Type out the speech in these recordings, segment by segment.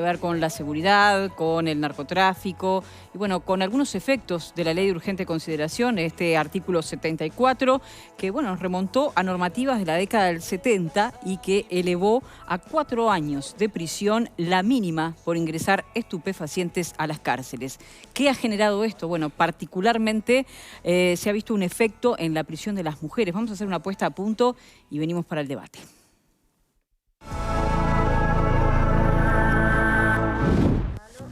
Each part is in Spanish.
Ver con la seguridad, con el narcotráfico y bueno, con algunos efectos de la Ley de Urgente Consideración, este artículo 74, que bueno, nos remontó a normativas de la década del 70 y que elevó a 4 años de prisión la mínima por ingresar estupefacientes a las cárceles. ¿Qué ha generado esto? Bueno, particularmente se ha visto un efecto en la prisión de las mujeres. Vamos a hacer una puesta a punto y venimos para el debate.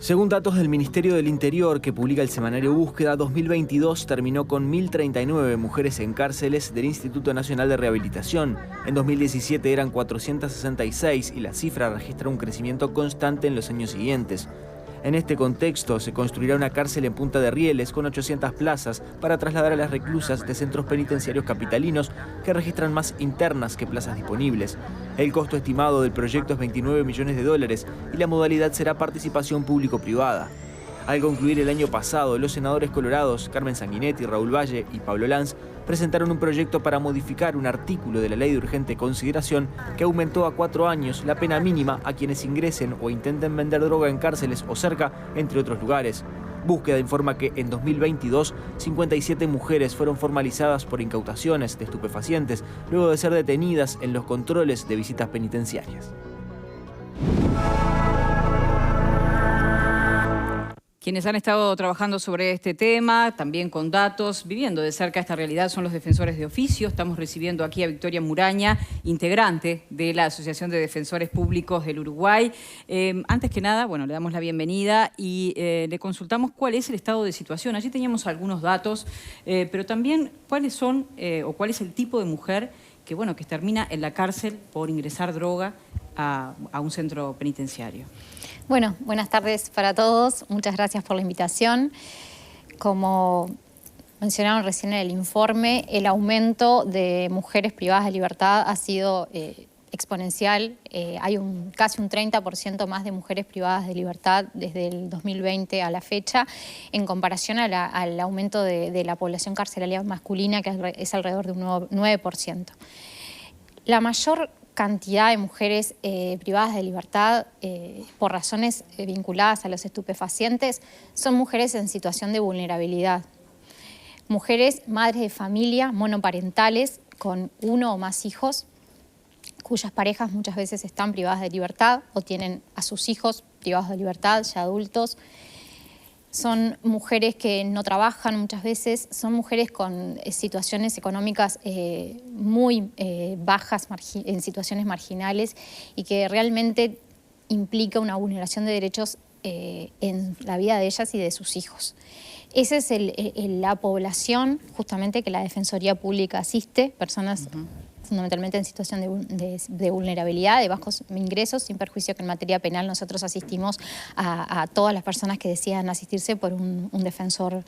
Según datos del Ministerio del Interior que publica el semanario Búsqueda, 2022 terminó con 1.039 mujeres en cárceles del Instituto Nacional de Rehabilitación. En 2017 eran 466 y la cifra registra un crecimiento constante en los años siguientes. En este contexto, se construirá una cárcel en Punta de Rieles con 800 plazas para trasladar a las reclusas de centros penitenciarios capitalinos que registran más internas que plazas disponibles. El costo estimado del proyecto es $29 millones y la modalidad será participación público-privada. Al concluir el año pasado, los senadores colorados Carmen Sanguinetti, Raúl Valle y Pablo Lanz presentaron un proyecto para modificar un artículo de la Ley de Urgente Consideración que aumentó a 4 años la pena mínima a quienes ingresen o intenten vender droga en cárceles o cerca, entre otros lugares. Búsqueda informa que en 2022, 57 mujeres fueron formalizadas por incautaciones de estupefacientes luego de ser detenidas en los controles de visitas penitenciarias. Quienes han estado trabajando sobre este tema, también con datos, viviendo de cerca esta realidad, son los defensores de oficio. Estamos recibiendo aquí a Victoria Muraña, integrante de la Asociación de Defensores Públicos del Uruguay. Antes que nada, bueno, le damos la bienvenida y le consultamos cuál es el estado de situación. Allí teníamos algunos datos, pero también cuáles son o cuál es el tipo de mujer que, bueno, que termina en la cárcel por ingresar droga a un centro penitenciario. Bueno, buenas tardes para todos. Muchas gracias por la invitación. Como mencionaron recién en el informe, el aumento de mujeres privadas de libertad ha sido exponencial. Hay casi un 30% más de mujeres privadas de libertad desde el 2020 a la fecha, en comparación al aumento de la población carcelaria masculina, que es alrededor de un 9%. La mayor cantidad de mujeres privadas de libertad por razones vinculadas a los estupefacientes son mujeres en situación de vulnerabilidad. Mujeres, madres de familia, monoparentales, con 1 o más hijos, cuyas parejas muchas veces están privadas de libertad o tienen a sus hijos privados de libertad, ya adultos. Son mujeres que no trabajan muchas veces, son mujeres con situaciones económicas muy bajas, en situaciones marginales, y que realmente implica una vulneración de derechos en la vida de ellas y de sus hijos. Esa es la población justamente que la Defensoría Pública asiste, personas fundamentalmente en situación de vulnerabilidad, de bajos ingresos, sin perjuicio que en materia penal nosotros asistimos a todas las personas que decidan asistirse por un defensor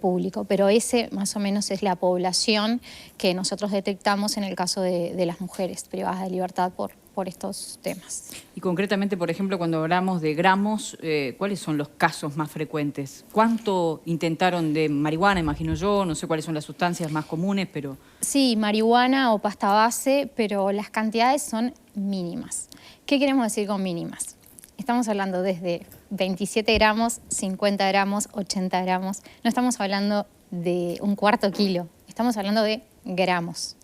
público. Pero ese más o menos es la población que nosotros detectamos en el caso de las mujeres privadas de libertad por estos temas. Y concretamente, por ejemplo, cuando hablamos de gramos, ¿cuáles son los casos más frecuentes? ¿Cuánto intentaron de marihuana, imagino yo? No sé cuáles son las sustancias más comunes, pero... Sí, marihuana o pasta base, pero las cantidades son mínimas. ¿Qué queremos decir con mínimas? Estamos hablando desde 27 gramos, 50 gramos, 80 gramos. No estamos hablando de un cuarto kilo, estamos hablando de gramos.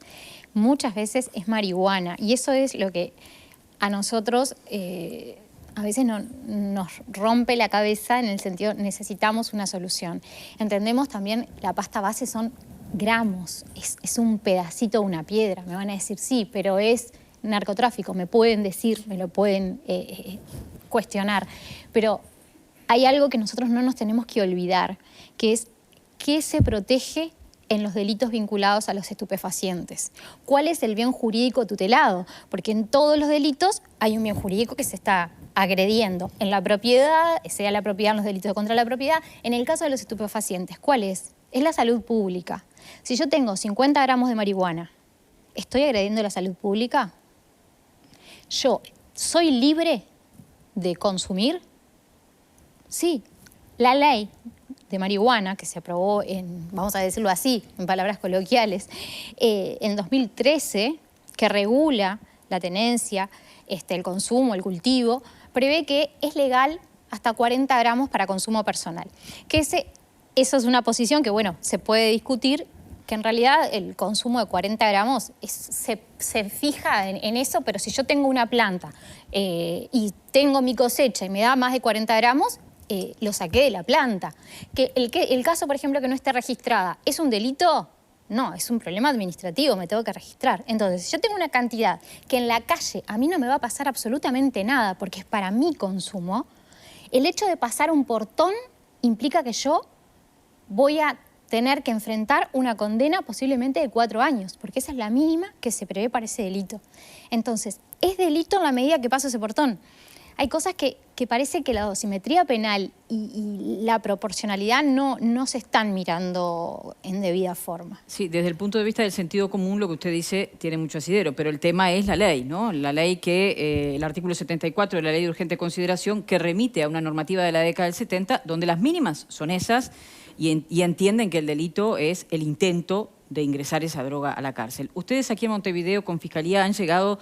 Muchas veces es marihuana y eso es lo que a nosotros a veces nos rompe la cabeza, en el sentido necesitamos una solución. Entendemos también la pasta base son gramos, es un pedacito de una piedra. Me van a decir sí, pero es narcotráfico, me pueden decir, me lo pueden cuestionar, pero hay algo que nosotros no nos tenemos que olvidar, que es qué se protege en los delitos vinculados a los estupefacientes. ¿Cuál es el bien jurídico tutelado? Porque en todos los delitos hay un bien jurídico que se está agrediendo. En la propiedad, sea la propiedad en los delitos contra la propiedad, en el caso de los estupefacientes, ¿cuál es? Es la salud pública. Si yo tengo 50 gramos de marihuana, ¿estoy agrediendo la salud pública? ¿Yo soy libre de consumir? Sí, la ley de marihuana, que se aprobó vamos a decirlo así, en palabras coloquiales, en 2013, que regula la tenencia, el consumo, el cultivo, prevé que es legal hasta 40 gramos para consumo personal. Que eso es una posición que, bueno, se puede discutir, que en realidad el consumo de 40 gramos se fija en eso, pero si yo tengo una planta y tengo mi cosecha y me da más de 40 gramos, lo saqué de la planta. Que el caso, por ejemplo, que no esté registrada, ¿es un delito? No, es un problema administrativo, me tengo que registrar. Entonces, si yo tengo una cantidad que en la calle a mí no me va a pasar absolutamente nada porque es para mi consumo, el hecho de pasar un portón implica que yo voy a tener que enfrentar una condena posiblemente de 4 años, porque esa es la mínima que se prevé para ese delito. Entonces, es delito en la medida que paso ese portón. Hay cosas que parece que la dosimetría penal y la proporcionalidad no se están mirando en debida forma. Sí, desde el punto de vista del sentido común, lo que usted dice tiene mucho asidero, pero el tema es la ley, ¿no? La ley que, el artículo 74 de la Ley de Urgente Consideración, que remite a una normativa de la década del 70, donde las mínimas son esas y entienden que el delito es el intento de ingresar esa droga a la cárcel. Ustedes aquí en Montevideo, con Fiscalía, han llegado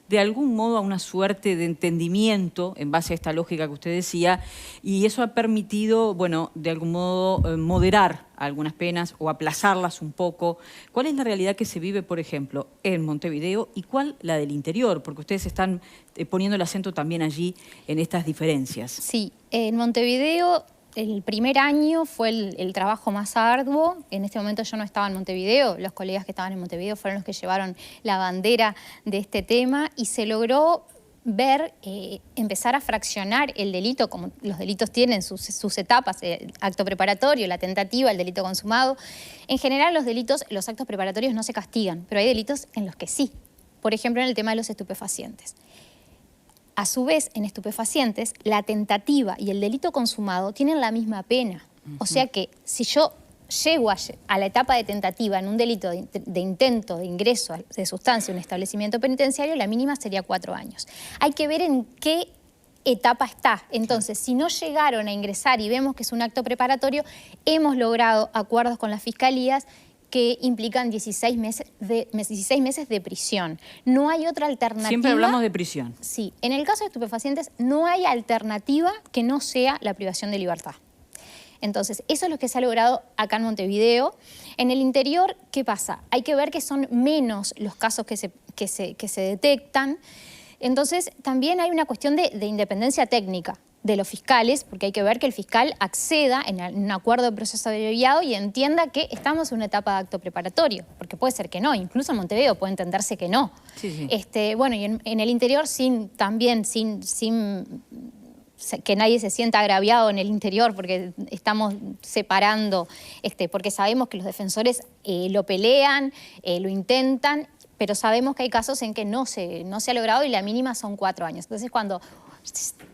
de algún modo a una suerte de entendimiento en base a esta lógica que usted decía, y eso ha permitido, bueno, de algún modo moderar algunas penas o aplazarlas un poco. ¿Cuál es la realidad que se vive, por ejemplo, en Montevideo y cuál la del interior? Porque ustedes están poniendo el acento también allí en estas diferencias. Sí, en Montevideo el primer año fue el trabajo más arduo. En este momento yo no estaba en Montevideo, los colegas que estaban en Montevideo fueron los que llevaron la bandera de este tema y se logró ver, empezar a fraccionar el delito, como los delitos tienen sus etapas, el acto preparatorio, la tentativa, el delito consumado. En general los actos preparatorios no se castigan, pero hay delitos en los que sí. Por ejemplo, en el tema de los estupefacientes. A su vez, en estupefacientes, la tentativa y el delito consumado tienen la misma pena. O sea que si yo llego a la etapa de tentativa en un delito de intento de ingreso de sustancia en un establecimiento penitenciario, la mínima sería 4 años. Hay que ver en qué etapa está. Entonces, si no llegaron a ingresar y vemos que es un acto preparatorio, hemos logrado acuerdos con las fiscalías que implican 16 meses de prisión. No hay otra alternativa. Siempre hablamos de prisión. Sí. En el caso de estupefacientes no hay alternativa que no sea la privación de libertad. Entonces, eso es lo que se ha logrado acá en Montevideo. En el interior, ¿qué pasa? Hay que ver que son menos los casos que se detectan. Entonces, también hay una cuestión de independencia técnica de los fiscales, porque hay que ver que el fiscal acceda en un acuerdo de proceso abreviado y entienda que estamos en una etapa de acto preparatorio, porque puede ser que no, incluso en Montevideo puede entenderse que no. Sí, sí. Bueno, y en el interior sin que nadie se sienta agraviado en el interior, porque estamos separando, porque sabemos que los defensores lo pelean, lo intentan, pero sabemos que hay casos en que no se ha logrado y la mínima son 4 años. Entonces, cuando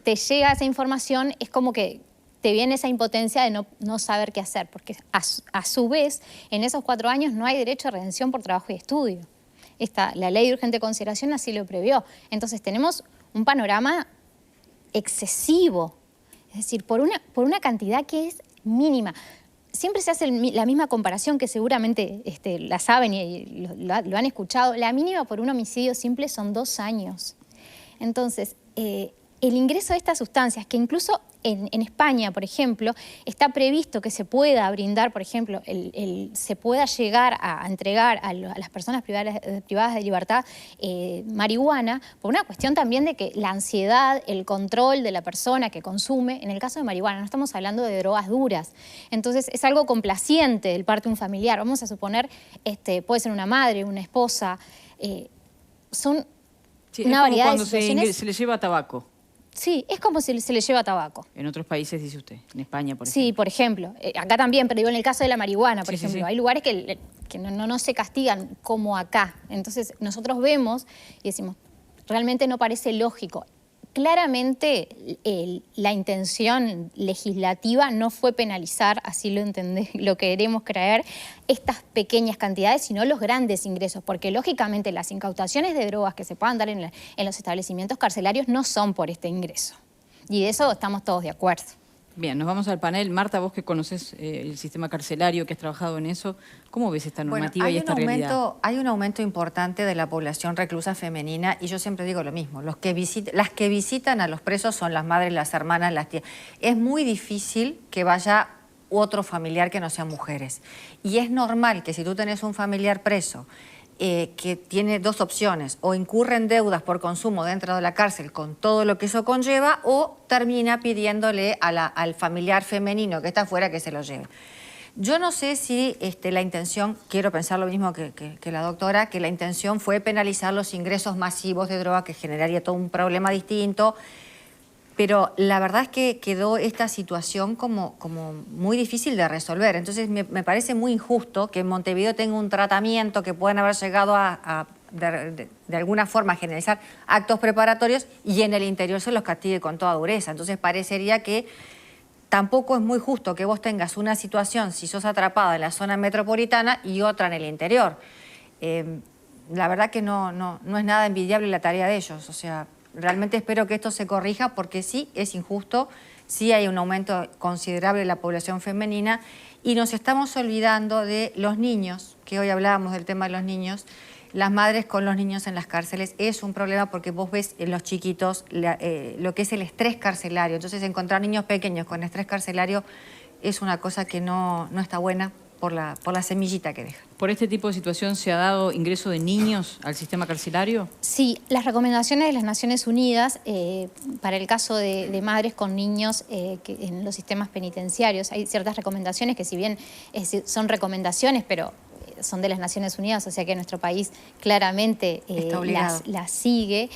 te llega esa información, es como que te viene esa impotencia de no saber qué hacer, porque a su vez, en esos 4 años no hay derecho a redención por trabajo y estudio. La Ley de Urgente Consideración así lo previó. Entonces, tenemos un panorama excesivo, es decir, por una cantidad que es mínima. Siempre se hace la misma comparación que seguramente la saben y lo han escuchado. La mínima por un homicidio simple son 2 años. Entonces, el ingreso de estas sustancias, que incluso en España, por ejemplo, está previsto que se pueda brindar, por ejemplo, se pueda llegar a entregar a las personas privadas de libertad marihuana, por una cuestión también de que la ansiedad, el control de la persona que consume, en el caso de marihuana, no estamos hablando de drogas duras. Entonces, es algo complaciente del parte de un familiar. Vamos a suponer, puede ser una madre, una esposa, son sí, una variedad de situaciones. Cuando se le lleva tabaco. Sí, es como si se le lleva tabaco. En otros países, dice usted, en España, por ejemplo. Sí, por ejemplo. Acá también, pero digo, en el caso de la marihuana, por ejemplo, sí. hay lugares que no se castigan como acá. Entonces, nosotros vemos y decimos, realmente no parece lógico. Claramente, la intención legislativa no fue penalizar, así lo queremos creer, estas pequeñas cantidades, sino los grandes ingresos, porque lógicamente las incautaciones de drogas que se puedan dar en los establecimientos carcelarios no son por este ingreso. Y de eso estamos todos de acuerdo. Bien, nos vamos al panel. Marta, vos que conoces el sistema carcelario, que has trabajado en eso, ¿cómo ves esta normativa y esta realidad? Hay un aumento importante de la población reclusa femenina y yo siempre digo lo mismo, las que visitan a los presos son las madres, las hermanas, las tías. Es muy difícil que vaya otro familiar que no sean mujeres. Y es normal que si tú tenés un familiar preso que tiene dos opciones, o incurre en deudas por consumo dentro de la cárcel con todo lo que eso conlleva, o termina pidiéndole al familiar femenino que está afuera que se lo lleve. Yo no sé si la intención, quiero pensar lo mismo que la doctora, que la intención fue penalizar los ingresos masivos de droga, que generaría todo un problema distinto, pero la verdad es que quedó esta situación como muy difícil de resolver. Entonces me parece muy injusto que en Montevideo tenga un tratamiento que puedan haber llegado de alguna forma a generalizar actos preparatorios y en el interior se los castigue con toda dureza. Entonces parecería que tampoco es muy justo que vos tengas una situación, si sos atrapada en la zona metropolitana y otra en el interior. La verdad que no es nada envidiable la tarea de ellos, o sea... Realmente espero que esto se corrija porque sí es injusto, sí hay un aumento considerable de la población femenina y nos estamos olvidando de los niños, que hoy hablábamos del tema de los niños, las madres con los niños en las cárceles es un problema porque vos ves en los chiquitos lo que es el estrés carcelario. Entonces encontrar niños pequeños con estrés carcelario es una cosa que no está buena por la semillita que deja. ¿Por este tipo de situación se ha dado ingreso de niños al sistema carcelario? Sí, las recomendaciones de las Naciones Unidas para el caso de madres con niños en los sistemas penitenciarios, hay ciertas recomendaciones que si bien son recomendaciones, pero son de las Naciones Unidas, o sea que nuestro país claramente las sigue.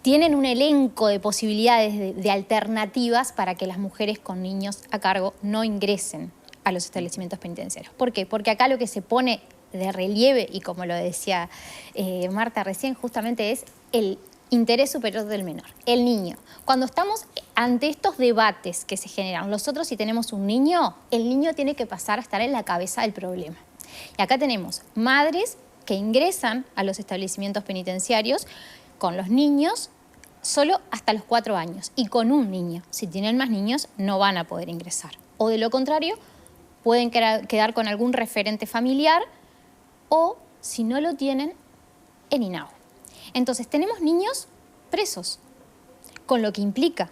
Tienen un elenco de posibilidades de alternativas para que las mujeres con niños a cargo no ingresen a los establecimientos penitenciarios. ¿Por qué? Porque acá lo que se pone de relieve, y como lo decía Marta recién, justamente es el interés superior del menor, el niño. Cuando estamos ante estos debates que se generan, nosotros si tenemos un niño, el niño tiene que pasar a estar en la cabeza del problema. Y acá tenemos madres que ingresan a los establecimientos penitenciarios con los niños solo hasta los 4 años y con un niño. Si tienen más niños no van a poder ingresar. O de lo contrario, pueden quedar con algún referente familiar o, si no lo tienen, en INAO. Entonces tenemos niños presos, con lo que implica,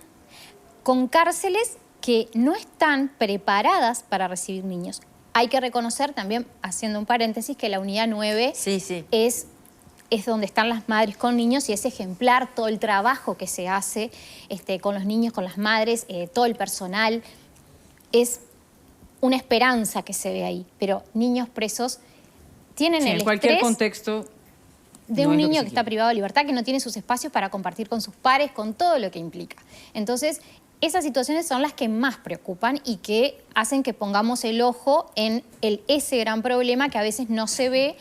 con cárceles que no están preparadas para recibir niños. Hay que reconocer también, haciendo un paréntesis, que la unidad 9 es donde están las madres con niños y es ejemplar todo el trabajo que se hace con los niños, con las madres, todo el personal. Es una esperanza que se ve ahí, pero niños presos tienen el en cualquier estrés contexto de un niño que está privado de libertad, que no tiene sus espacios para compartir con sus pares, con todo lo que implica. Entonces, esas situaciones son las que más preocupan y que hacen que pongamos el ojo en ese gran problema que a veces no se ve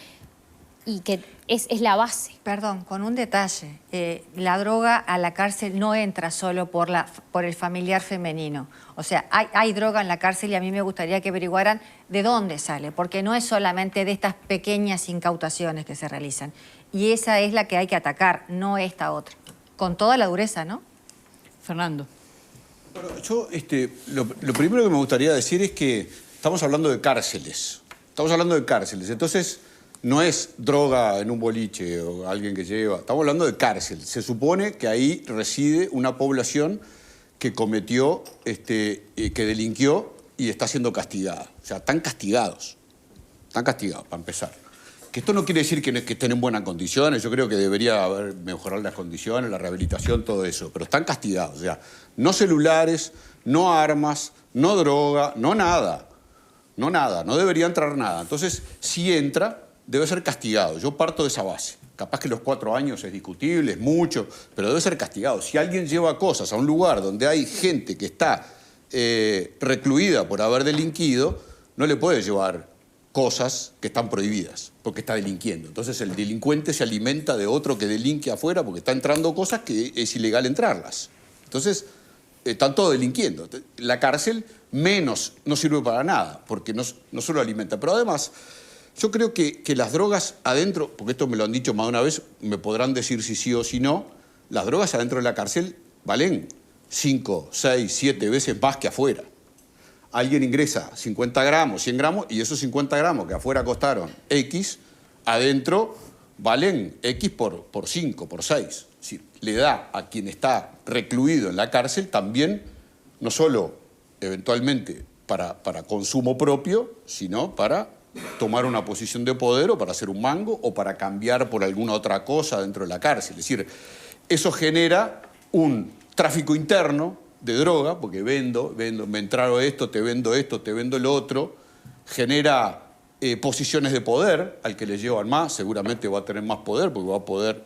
y que es la base. Perdón, con un detalle. La droga a la cárcel no entra solo por el familiar femenino. O sea, hay droga en la cárcel y a mí me gustaría que averiguaran de dónde sale, porque no es solamente de estas pequeñas incautaciones que se realizan. Y esa es la que hay que atacar, no esta otra. Con toda la dureza, ¿no? Fernando. Bueno, yo lo primero que me gustaría decir es que estamos hablando de cárceles. Estamos hablando de cárceles. Entonces, no es droga en un boliche o alguien que lleva. Estamos hablando de cárcel. Se supone que ahí reside una población que cometió, que delinquió y está siendo castigada. O sea, están castigados. Están castigados, para empezar. Que esto no quiere decir que estén en buenas condiciones. Yo creo que debería mejorar las condiciones, la rehabilitación, todo eso. Pero están castigados. O sea, no celulares, no armas, no droga, no nada. No nada. No debería entrar nada. Entonces, si entra, debe ser castigado. Yo parto de esa base. Capaz que los 4 años es discutible, es mucho, pero debe ser castigado. Si alguien lleva cosas a un lugar donde hay gente que está recluida por haber delinquido, no le puede llevar cosas que están prohibidas, porque está delinquiendo. Entonces el delincuente se alimenta de otro que delinque afuera porque está entrando cosas que es ilegal entrarlas. Entonces están todos delinquiendo. La cárcel menos no sirve para nada, porque no solo alimenta, pero además yo creo que las drogas adentro, porque esto me lo han dicho más de una vez, me podrán decir si sí o si no, las drogas adentro de la cárcel valen 5, 6, 7 veces más que afuera. Alguien ingresa 50 gramos, 100 gramos, y esos 50 gramos que afuera costaron X, adentro valen X por 5, por 6. Es decir, le da a quien está recluido en la cárcel también, no solo eventualmente para consumo propio, sino para tomar una posición de poder o para hacer un mango o para cambiar por alguna otra cosa dentro de la cárcel. Es decir, eso genera un tráfico interno de droga, porque vendo, me entraron esto, te vendo lo otro, genera posiciones de poder al que le llevan más, seguramente va a tener más poder porque va a poder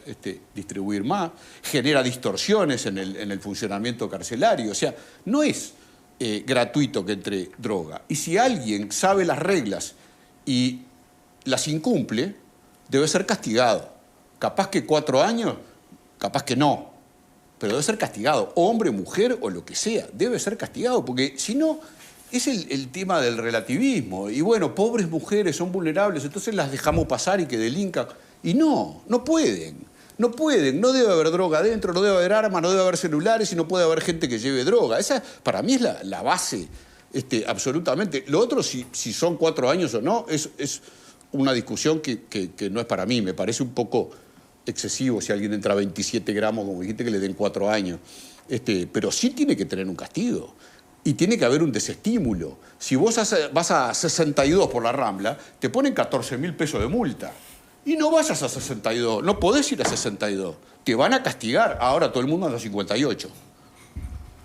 distribuir más, genera distorsiones en el funcionamiento carcelario, o sea, no es gratuito que entre droga. Y si alguien sabe las reglas y las incumple, debe ser castigado. Capaz que 4 años, capaz que no, pero debe ser castigado, hombre, mujer o lo que sea, debe ser castigado, porque si no, es el tema del relativismo. Y bueno, pobres mujeres son vulnerables, entonces las dejamos pasar y que delincan. Y no pueden, no debe haber droga adentro, no debe haber armas, no debe haber celulares y no puede haber gente que lleve droga. Esa para mí es la base, absolutamente. Lo otro, si son 4 años o no, es una discusión que no es para mí, me parece un poco excesivo si alguien entra a 27 gramos, como dijiste, que le den 4 años. Pero sí tiene que tener un castigo. Y tiene que haber un desestímulo. Si vos vas a 62 por la Rambla, te ponen 14.000 pesos de multa. Y no vayas a 62, no podés ir a 62. Te van a castigar. Ahora todo el mundo anda a 58.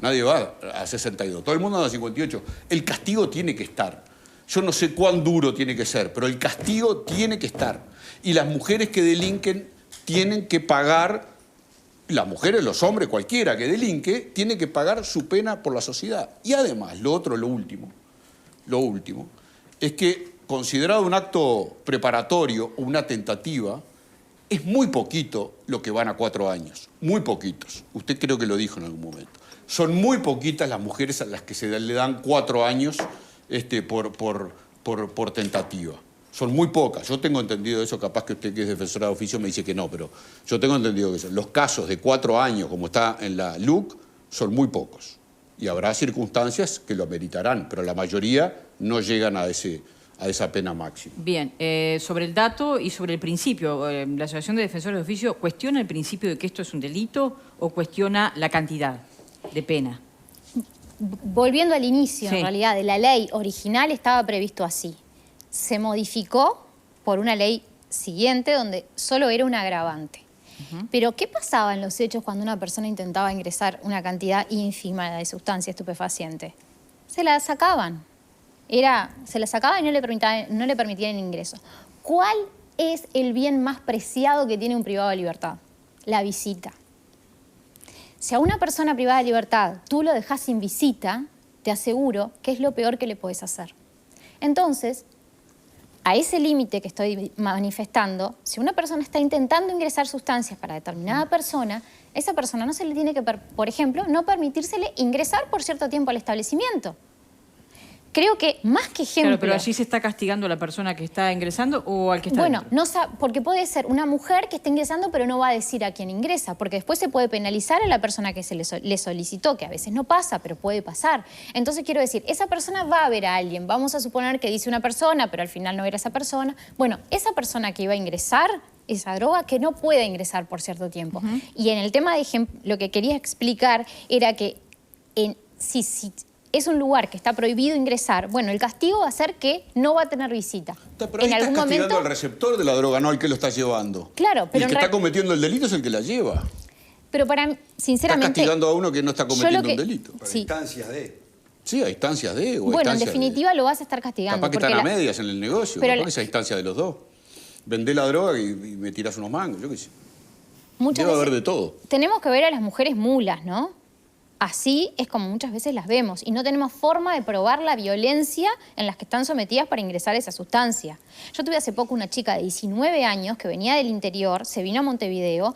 Nadie va a 62. Todo el mundo anda a 58. El castigo tiene que estar. Yo no sé cuán duro tiene que ser, pero el castigo tiene que estar. Y las mujeres que delinquen tienen que pagar, las mujeres, los hombres, cualquiera que delinque, tiene que pagar su pena por la sociedad. Y además, lo último, es que considerado un acto preparatorio o una tentativa, es muy poquito lo que van a 4 años, muy poquitos. Usted creo que lo dijo en algún momento. Son muy poquitas las mujeres a las que se le dan 4 años por tentativa. Son muy pocas. Yo tengo entendido eso, capaz que usted que es defensora de oficio me dice que no, pero yo tengo entendido que eso. Los casos de 4 años, como está en la LUC, son muy pocos. Y habrá circunstancias que lo ameritarán, pero la mayoría no llegan a esa pena máxima. Bien, sobre el dato y sobre el principio, ¿la Asociación de Defensores de Oficio cuestiona el principio de que esto es un delito o cuestiona la cantidad de pena? Volviendo al inicio, Sí. en realidad, de la ley original estaba previsto así. Se modificó por una ley siguiente donde solo era un agravante. Pero, ¿qué pasaba en los hechos cuando una persona intentaba ingresar una cantidad ínfima de sustancia estupefaciente? Se la sacaban. Se la sacaban y no le permitían el ingreso. ¿Cuál es el bien más preciado que tiene un privado de libertad? La visita. Si a una persona privada de libertad tú lo dejas sin visita, te aseguro que es lo peor que le podés hacer. Entonces, a ese límite que estoy manifestando, si una persona está intentando ingresar sustancias para determinada persona, esa persona no se le tiene que, por ejemplo, no permitírsele ingresar por cierto tiempo al establecimiento. Creo que más que ejemplo... Claro, pero allí se está castigando a la persona que está ingresando o al que está Bueno, dentro. porque puede ser una mujer que está ingresando pero no va a decir a quién ingresa, porque después se puede penalizar a la persona que se le solicitó, que a veces no pasa, pero puede pasar. Entonces quiero decir, esa persona va a ver a alguien, vamos a suponer que dice una persona, pero al final no era esa persona. Bueno, esa persona que iba a ingresar esa droga, que no pueda ingresar por cierto tiempo. Y en el tema de lo que quería explicar era que si es un lugar que está prohibido ingresar, bueno, el castigo va a ser que no va a tener visita. Pero ahí estás castigando al receptor de la droga, no al que lo está llevando. Claro, pero y el que está cometiendo el delito es el que la lleva. Pero para mí, sinceramente... Estás castigando a uno que no está cometiendo un delito. Sí. Instancias de... Sí, a instancias de... Bueno, en definitiva lo vas a estar castigando. Capaz que están a medias en el negocio, pero capaz que es a instancia de los dos. Vendé la droga y me tirás unos mangos, yo qué sé. Muchas Debe veces haber de todo. Tenemos que ver a las mujeres mulas, ¿no? Así es como muchas veces las vemos y no tenemos forma de probar la violencia en las que están sometidas para ingresar esa sustancia. Yo tuve hace poco una chica de 19 años que venía del interior, se vino a Montevideo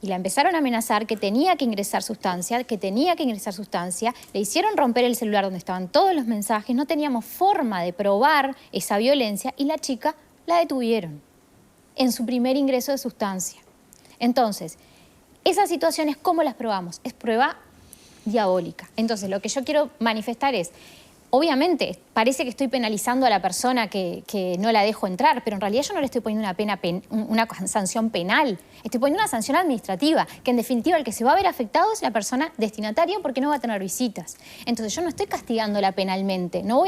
y la empezaron a amenazar que tenía que ingresar sustancia, le hicieron romper el celular donde estaban todos los mensajes, no teníamos forma de probar esa violencia y la chica la detuvieron en su primer ingreso de sustancia. Entonces, esas situaciones, ¿cómo las probamos? Es prueba diabólica. Entonces, lo que yo quiero manifestar es, obviamente, parece que estoy penalizando a la persona que no la dejo entrar, pero en realidad yo no le estoy poniendo una sanción penal. Estoy poniendo una sanción administrativa, que en definitiva el que se va a ver afectado es la persona destinataria porque no va a tener visitas. Entonces yo no estoy castigándola penalmente. No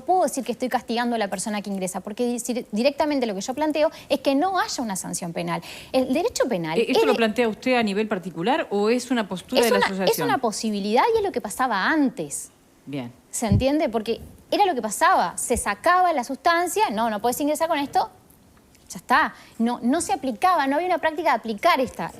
puedo decir que estoy castigando a la persona que ingresa, porque directamente lo que yo planteo es que no haya una sanción penal. El derecho penal... ¿Esto lo plantea usted a nivel particular o es una postura de la asociación? Es una posibilidad y es lo que pasaba antes. Bien. ¿Se entiende? Porque era lo que pasaba. Se sacaba la sustancia, no puedes ingresar con esto, ya está. No se aplicaba, no había una práctica de aplicar esta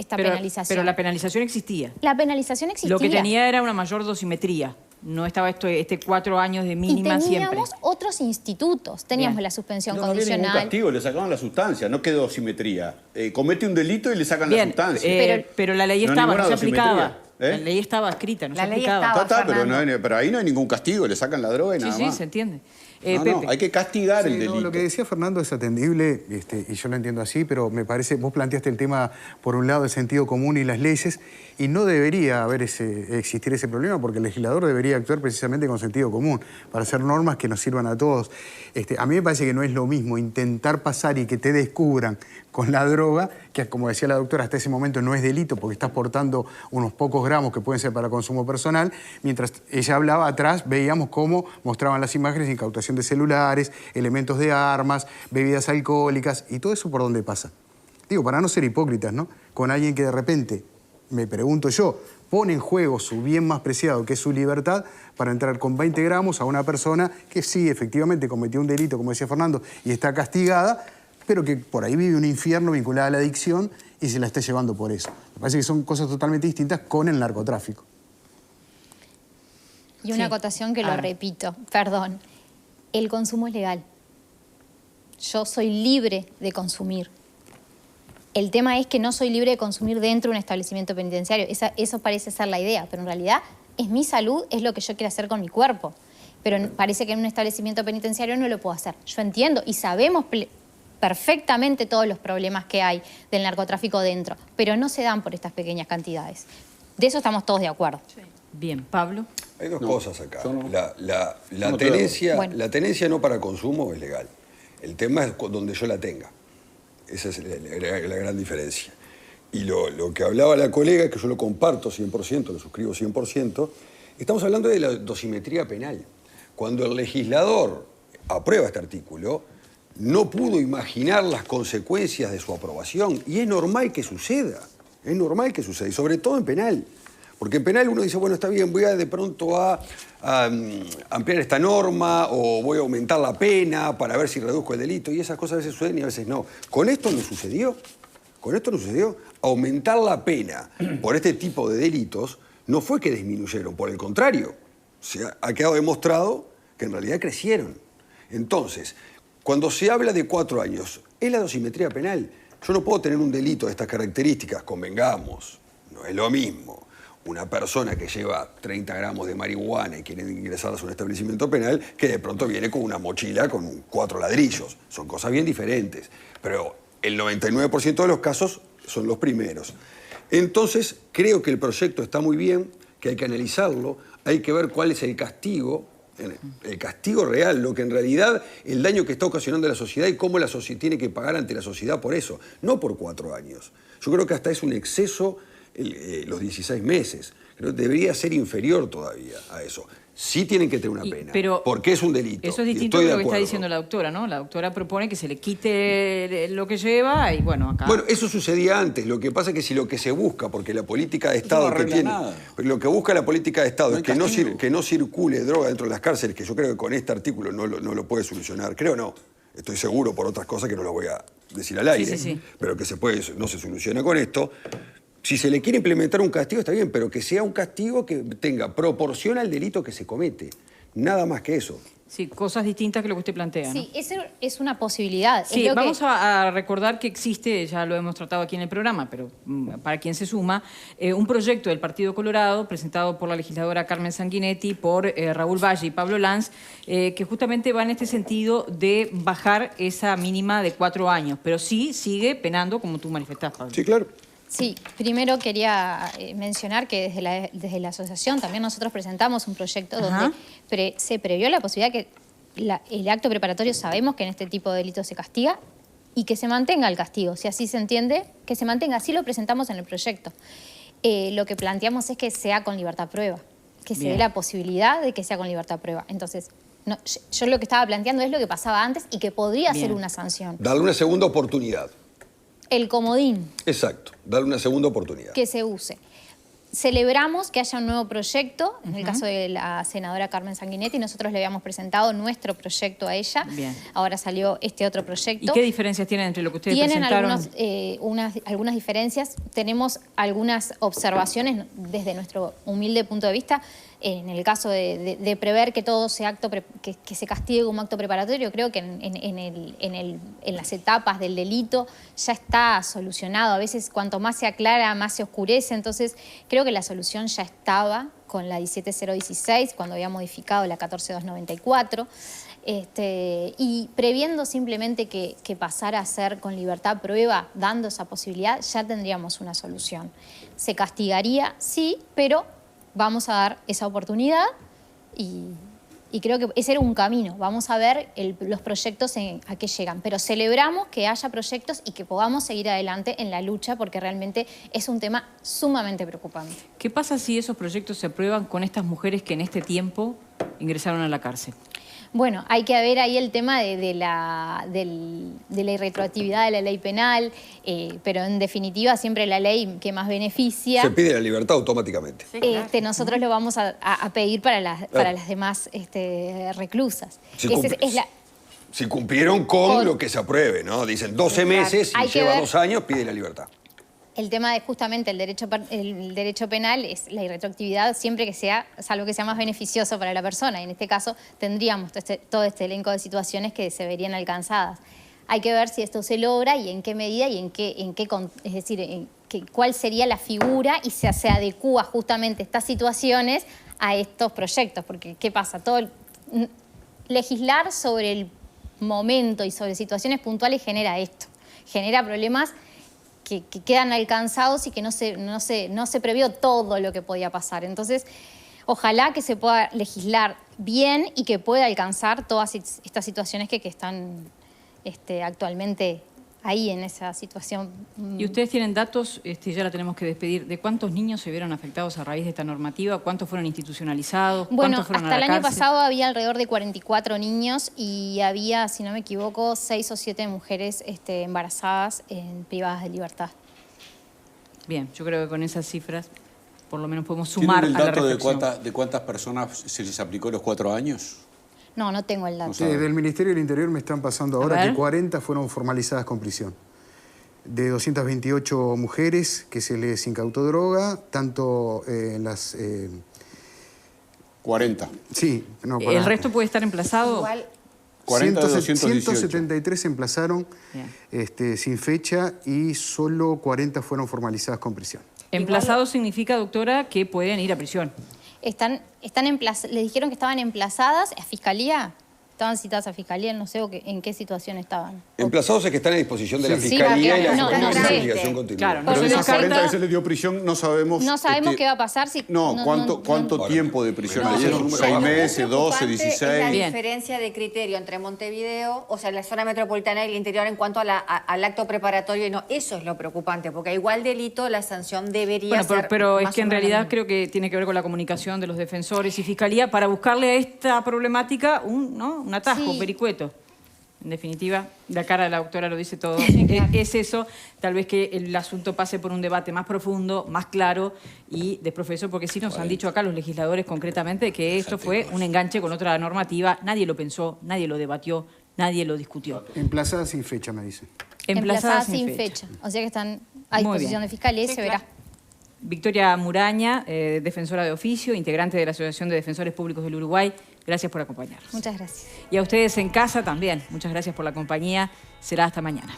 penalización. Pero la penalización existía. La penalización existía. Lo que tenía era una mayor dosimetría. No estaba este 4 años de mínima siempre. Y teníamos otros institutos. Teníamos la suspensión condicional. No había ningún castigo, le sacaban la sustancia, no quedó dosimetría. Comete un delito y le sacan la sustancia. Pero la ley estaba, no se aplicaba. dosimetría. La ley estaba escrita, no se aplicaba. Pero ahí no hay ningún castigo, le sacan la droga y nada más. Sí, se entiende. Pepe. Hay que castigar el delito. Lo que decía Fernando es atendible, y yo lo entiendo así, pero me parece, vos planteaste el tema, por un lado, el sentido común y las leyes, y no debería existir ese problema, porque el legislador debería actuar precisamente con sentido común, para hacer normas que nos sirvan a todos. A mí me parece que no es lo mismo intentar pasar y que te descubran con la droga, que como decía la doctora, hasta ese momento no es delito, porque estás portando unos pocos gramos que pueden ser para consumo personal. Mientras ella hablaba atrás, veíamos cómo mostraban las imágenes, incautación de celulares, elementos de armas, bebidas alcohólicas, y todo eso por dónde pasa. Digo, para no ser hipócritas, ¿no? Con alguien que de repente, me pregunto yo, pone en juego su bien más preciado, que es su libertad, para entrar con 20 gramos a una persona que sí, efectivamente, cometió un delito, como decía Fernando, y está castigada, pero que por ahí vive un infierno vinculado a la adicción y se la está llevando por eso. Me parece que son cosas totalmente distintas con el narcotráfico. Y una acotación que lo repito, perdón. El consumo es legal. Yo soy libre de consumir. El tema es que no soy libre de consumir dentro de un establecimiento penitenciario. Eso parece ser la idea, pero en realidad es mi salud, es lo que yo quiero hacer con mi cuerpo. Pero parece que en un establecimiento penitenciario no lo puedo hacer. Yo entiendo y sabemos perfectamente todos los problemas que hay del narcotráfico dentro, pero no se dan por estas pequeñas cantidades. De eso estamos todos de acuerdo. Sí. Bien, Pablo. Hay dos cosas acá. La tenencia no para consumo es legal. El tema es donde yo la tenga. Esa es la gran diferencia. Y lo que hablaba la colega, que yo lo comparto 100%, lo suscribo 100%, estamos hablando de la dosimetría penal. Cuando el legislador aprueba este artículo, no pudo imaginar las consecuencias de su aprobación. Y es normal que suceda. Es normal que suceda. Y sobre todo en penal. Porque en penal uno dice, bueno, está bien, voy de pronto a ampliar esta norma o voy a aumentar la pena para ver si reduzco el delito. Y esas cosas a veces suceden y a veces no. Con esto no sucedió. Con esto no sucedió. Aumentar la pena por este tipo de delitos no fue que disminuyeron. Por el contrario, ha quedado demostrado que en realidad crecieron. Entonces, cuando se habla de 4 años, es la dosimetría penal. Yo no puedo tener un delito de estas características, convengamos, no es lo mismo. Una persona que lleva 30 gramos de marihuana y quiere ingresarlas a un establecimiento penal, que de pronto viene con una mochila con 4 ladrillos. Son cosas bien diferentes. Pero el 99% de los casos son los primeros. Entonces, creo que el proyecto está muy bien, que hay que analizarlo, hay que ver cuál es el castigo real, lo que en realidad, el daño que está ocasionando a la sociedad y cómo la sociedad tiene que pagar ante la sociedad por eso, no por 4 años. Yo creo que hasta es un exceso los 16 meses. Creo que debería ser inferior todavía a eso. Sí tienen que tener una pena, porque es un delito. Eso es distinto de lo que está diciendo la doctora, ¿no? La doctora propone que se le quite lo que lleva y bueno, acá... Bueno, eso sucedía antes. Lo que pasa es que si lo que se busca, porque la política de Estado que tiene... Lo que busca la política de Estado es que no circule droga dentro de las cárceles, que yo creo que con este artículo no lo puede solucionar. Creo no. Estoy seguro por otras cosas que no lo voy a decir al aire. Sí. Pero que no se soluciona con esto. Si se le quiere implementar un castigo, está bien, pero que sea un castigo que tenga proporción al delito que se comete. Nada más que eso. Sí, cosas distintas que lo que usted plantea, ¿no? Sí, eso es una posibilidad. Sí, vamos a recordar que existe, ya lo hemos tratado aquí en el programa, pero para quien se suma, un proyecto del Partido Colorado presentado por la legisladora Carmen Sanguinetti, por Raúl Valle y Pablo Lanz, que justamente va en este sentido de bajar esa mínima de 4 años, pero sí sigue penando como tú manifestás, Pablo. Sí, claro. Sí, primero quería mencionar que desde la asociación también nosotros presentamos un proyecto donde se previó la posibilidad que el acto preparatorio, sabemos que en este tipo de delitos se castiga, y que se mantenga el castigo, si así se entiende, que se mantenga, así lo presentamos en el proyecto. Lo que planteamos es que sea con libertad prueba, que se dé la posibilidad de que sea con libertad prueba. Entonces, yo lo que estaba planteando es lo que pasaba antes y que podría ser una sanción. Darle una segunda oportunidad. El comodín. Exacto, darle una segunda oportunidad. Que se use. Celebramos que haya un nuevo proyecto, en el caso de la senadora Carmen Sanguinetti, nosotros le habíamos presentado nuestro proyecto a ella. Bien. Ahora salió este otro proyecto. ¿Y qué diferencias tienen entre lo que ustedes presentaron? Tienen algunas diferencias. Tenemos algunas observaciones desde nuestro humilde punto de vista. En el caso de prever que todo sea que se castigue como acto preparatorio, creo que en las etapas del delito ya está solucionado. A veces cuanto más se aclara, más se oscurece. Entonces creo que la solución ya estaba con la 17016, cuando había modificado la 14294. Y previendo simplemente que pasara a ser con libertad prueba, dando esa posibilidad, ya tendríamos una solución. Se castigaría, sí, pero vamos a dar esa oportunidad y creo que ese era un camino. Vamos a ver los proyectos a qué llegan. Pero celebramos que haya proyectos y que podamos seguir adelante en la lucha, porque realmente es un tema sumamente preocupante. ¿Qué pasa si esos proyectos se aprueban con estas mujeres que en este tiempo ingresaron a la cárcel? Bueno, hay que ver ahí el tema de la irretroactividad de la ley penal, pero en definitiva siempre la ley que más beneficia... Se pide la libertad automáticamente. Sí, claro. Nosotros lo vamos a pedir para las demás reclusas. Si cumplieron con lo que se apruebe, ¿no? Dicen 12 meses y lleva 2 años, pide la libertad. El tema de justamente el derecho penal es la irretroactividad siempre que sea, salvo que sea más beneficioso para la persona. Y en este caso tendríamos todo este elenco de situaciones que se verían alcanzadas. Hay que ver si esto se logra y en qué medida y es decir, cuál sería la figura y se adecúa justamente estas situaciones a estos proyectos. Porque, ¿qué pasa? Legislar sobre el momento y sobre situaciones puntuales genera esto. Genera problemas que quedan alcanzados y que no se previó todo lo que podía pasar. Entonces, ojalá que se pueda legislar bien y que pueda alcanzar todas estas situaciones que están actualmente ahí en esa situación. ¿Y ustedes tienen datos, ya la tenemos que despedir, de cuántos niños se vieron afectados a raíz de esta normativa? ¿Cuántos fueron institucionalizados? Bueno, ¿Cuántos fueron hasta a la el año cárcel? pasado había alrededor de 44 niños y había, si no me equivoco, 6 o 7 mujeres embarazadas privadas de libertad. Bien, yo creo que con esas cifras por lo menos podemos sumar a la reflexión. ¿Tienen el dato de cuántas personas se les aplicó los 4 años? No tengo el dato. Del Ministerio del Interior me están pasando ahora que 40 fueron formalizadas con prisión. De 228 mujeres que se les incautó droga, tanto en las... 40. Sí. No, ¿El resto puede estar emplazado? Igual, 40 de 218. 173 se emplazaron sin fecha y solo 40 fueron formalizadas con prisión. Emplazado significa, doctora, que pueden ir a prisión. Les dijeron que estaban emplazadas a Fiscalía. Estaban citadas a Fiscalía, no sé en qué situación estaban. Emplazados es que están a disposición de la Fiscalía y la investigación continua. Claro, pero de no esos 40 que se les dio prisión no sabemos... No sabemos qué va a pasar si... ¿Cuánto tiempo de prisión? No, ¿Ayer 6 meses, 12, 16? Es la Bien. diferencia de criterio entre Montevideo, o sea, la zona metropolitana y el interior en cuanto al acto preparatorio. Y no, eso es lo preocupante, porque igual delito la sanción debería ser... Pero es más que o en menos realidad la misma. creo que tiene que ver con la comunicación de los defensores y Fiscalía para buscarle a esta problemática un atasco, un vericueto. En definitiva, la cara de la doctora lo dice todo. Es eso, tal vez que el asunto pase por un debate más profundo, más claro y de profesor, porque sí nos han dicho acá los legisladores concretamente que esto fue un enganche con otra normativa. Nadie lo pensó, nadie lo debatió, nadie lo discutió. Emplazada sin fecha, me dicen. Emplazadas sin fecha. O sea que están a disposición de Fiscalía y se verá. Victoria Muraña, defensora de oficio, integrante de la Asociación de Defensores Públicos del Uruguay. Gracias por acompañarnos. Muchas gracias. Y a ustedes en casa también. Muchas gracias por la compañía. Será hasta mañana.